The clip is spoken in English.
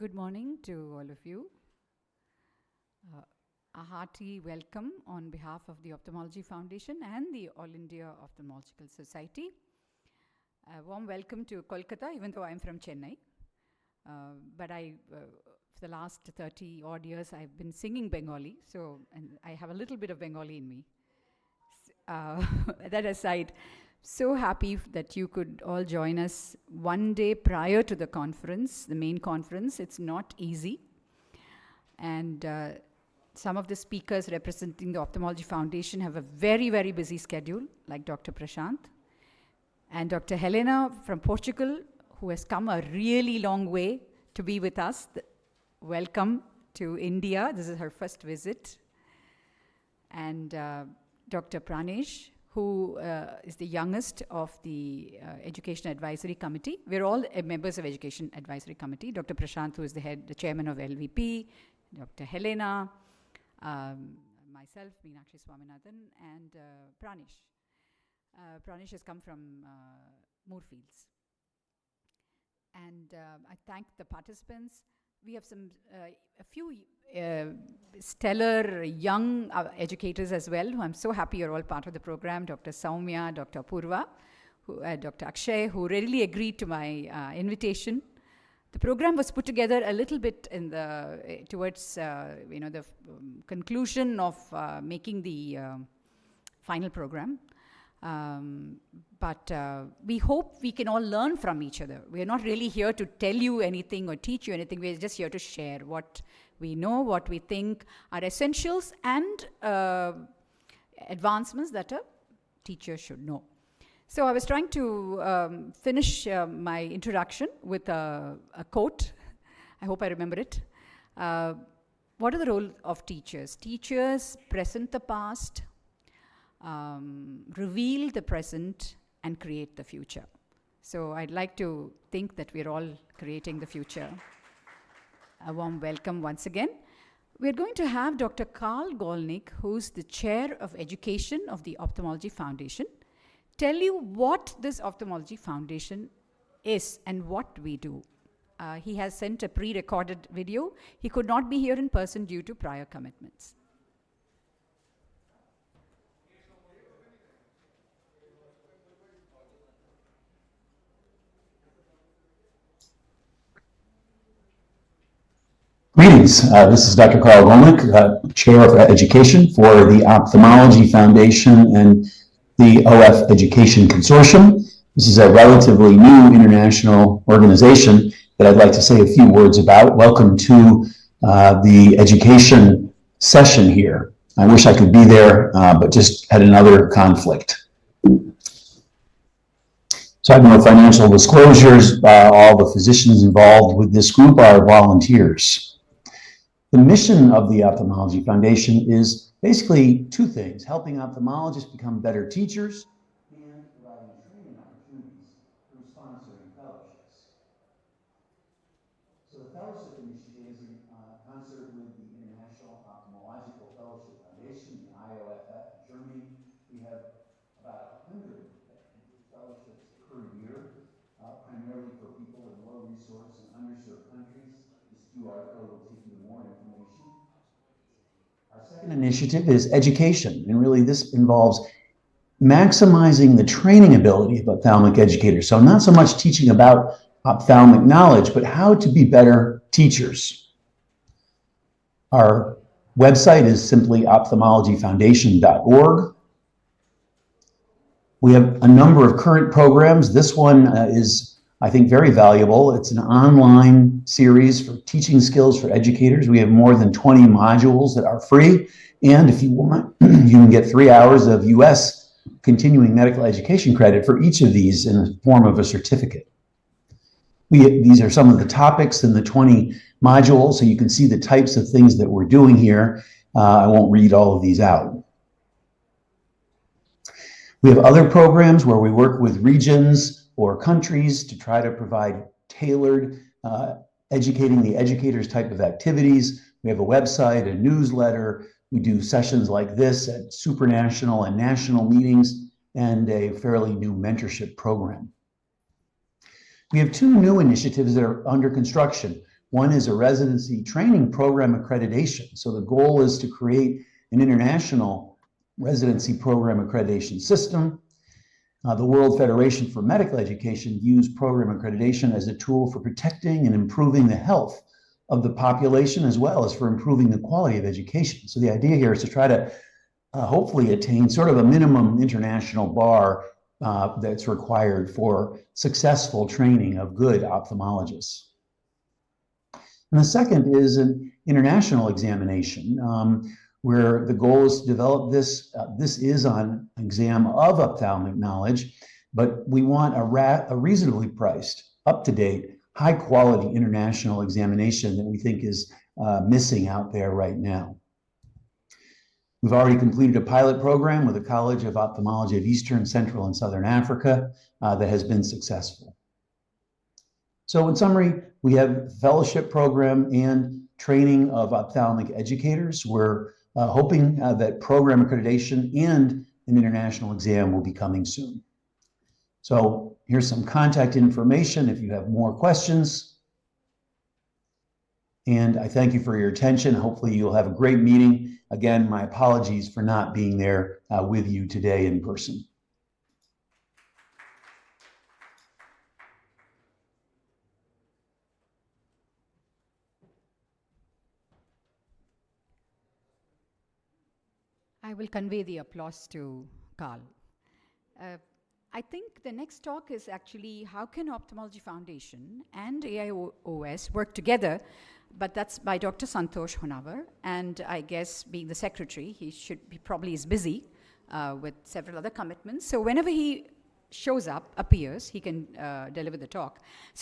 Good morning to all of you. A hearty welcome on behalf of the Ophthalmology Foundation and the All India Ophthalmological Society. A warm welcome to Kolkata, even though I'm from Chennai. But for the last 30 odd years, I've been singing Bengali, and I have a little bit of Bengali in me. That aside, so happy that you could all join us one day prior to the conference, the main conference. It's not easy. And some of the speakers representing the Ophthalmology Foundation have a very, very busy schedule, like Dr. Prashant. And Dr. Helena from Portugal, who has come a really long way to be with us. Welcome to India. This is her first visit. And Dr. Pranesh, who is the youngest of the Education Advisory Committee. We're all members of Education Advisory Committee. Dr. Prashant, who is the chairman of LVP, Dr. Helena, myself, Meenakshi Swaminathan, and Pranesh. Pranesh has come from Moorfields. And I thank the participants. We have a few stellar young educators as well, who I'm so happy you're all part of the program. Dr. Saumya, Dr. Purva, Dr. Akshay, who readily agreed to my invitation. The program was put together a little bit towards the conclusion of making the final program. But we hope we can all learn from each other. We're not really here to tell you anything or teach you anything. We're just here to share what we know, what we think are essentials and advancements that a teacher should know. So I was trying to finish my introduction with a quote. I hope I remember it. What are the role of teachers? Teachers present the past, reveal the present, and create the future. So I'd like to think that we're all creating the future. A warm welcome once again. We're going to have Dr. Karl Golnick, who's the chair of education of the Ophthalmology Foundation, tell you what this Ophthalmology Foundation is and what we do. He has sent a pre-recorded video. He could not be here in person due to prior commitments. Greetings. This is Dr. Karl Golnick, Chair of Education for the Ophthalmology Foundation and the OFEC Education Consortium. This is a relatively new international organization that I'd like to say a few words about. Welcome to the education session here. I wish I could be there, but just had another conflict. So I have no financial disclosures. All the physicians involved with this group are volunteers. The mission of the Ophthalmology Foundation is basically two things: helping ophthalmologists become better teachers and providing training opportunities through sponsoring fellowships. So the fellowship initiative is in concert with the International Ophthalmological Fellowship Foundation, the AIOS in Germany. We have about 100 fellowships per year, primarily for people in low resource and underserved countries. This QR code will take you to more information. Our second initiative is education, and really this involves maximizing the training ability of ophthalmic educators. So not so much teaching about ophthalmic knowledge, but how to be better teachers. Our website is simply ophthalmologyfoundation.org. We have a number of current programs. This one is, I think, very valuable. It's an online series for teaching skills for educators. We have more than 20 modules that are free. And if you want, you can get 3 hours of US continuing medical education credit for each of these in the form of a certificate. These are some of the topics in the 20 modules, so you can see the types of things that we're doing here. I won't read all of these out. We have other programs where we work with regions or countries to try to provide tailored educating the educators type of activities. We have a website, a newsletter. We do sessions like this at supranational and national meetings, and a fairly new mentorship program. We have two new initiatives that are under construction. One is a residency training program accreditation. So the goal is to create an international residency program accreditation system. The World Federation for Medical Education views program accreditation as a tool for protecting and improving the health of the population, as well as for improving the quality of education. So the idea here is to try to hopefully attain sort of a minimum international bar that's required for successful training of good ophthalmologists. And the second is an international examination, where the goal is to develop this. This is an exam of ophthalmic knowledge, but we want a reasonably priced, up-to-date, high-quality international examination that we think is missing out there right now. We've already completed a pilot program with the College of Ophthalmology of Eastern, Central, and Southern Africa that has been successful. So in summary, we have fellowship program and training of ophthalmic educators. We're hoping that program accreditation and an international exam will be coming soon. So here's some contact information if you have more questions. And I thank you for your attention. Hopefully you'll have a great meeting. Again, my apologies for not being there with you today in person. I will convey the applause to Carl. I think the next talk is actually how can Ophthalmology Foundation and AIOS work together, but that's by Dr. Santosh Honavar, and I guess being the secretary, he probably is busy with several other commitments. So whenever he shows up, appears, he can deliver the talk. So